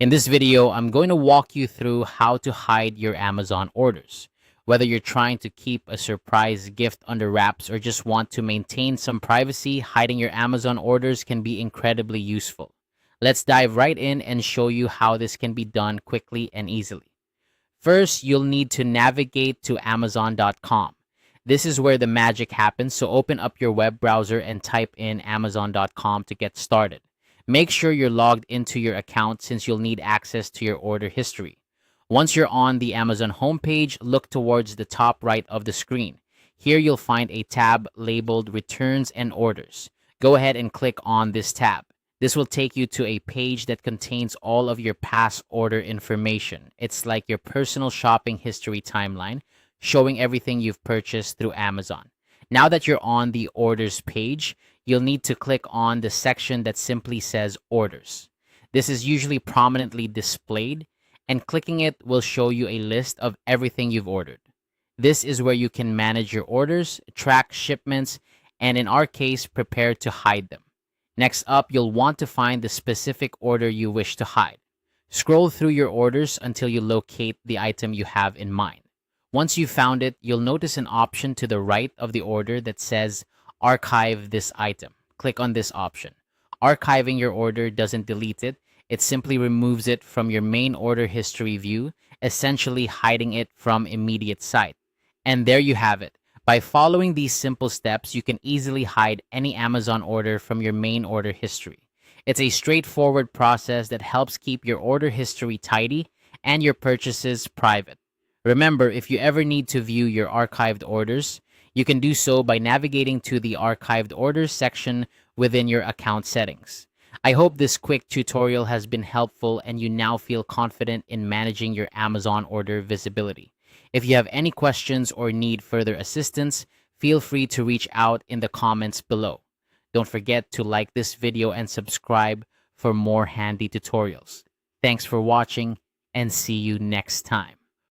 In this video, I'm going to walk you through how to hide your Amazon orders. Whether you're trying to keep a surprise gift under wraps or just want to maintain some privacy, hiding your Amazon orders can be incredibly useful. Let's dive right in and show you how this can be done quickly and easily. First, you'll need to navigate to Amazon.com. This is where the magic happens, so open up your web browser and type in Amazon.com to get started. Make sure you're logged into your account since you'll need access to your order history. Once you're on the Amazon homepage, look towards the top right of the screen. Here you'll find a tab labeled Returns and Orders. Go ahead and click on this tab. This will take you to a page that contains all of your past order information. It's like your personal shopping history timeline, showing everything you've purchased through Amazon. Now that you're on the orders page, you'll need to click on the section that simply says Orders. This is usually prominently displayed, and clicking it will show you a list of everything you've ordered. This is where you can manage your orders, track shipments, and in our case, prepare to hide them. Next up, you'll want to find the specific order you wish to hide. Scroll through your orders until you locate the item you have in mind. Once you've found it, you'll notice an option to the right of the order that says Archive this item. Click on this option. Archiving your order doesn't delete it, it simply removes it from your main order history view, essentially hiding it from immediate sight. And there you have it. By following these simple steps, you can easily hide any Amazon order from your main order history. It's a straightforward process that helps keep your order history tidy and your purchases private. Remember, if you ever need to view your archived orders, you can do so by navigating to the Archived Orders section within your account settings. I hope this quick tutorial has been helpful and you now feel confident in managing your Amazon order visibility. If you have any questions or need further assistance, feel free to reach out in the comments below. Don't forget to like this video and subscribe for more handy tutorials. Thanks for watching and see you next time.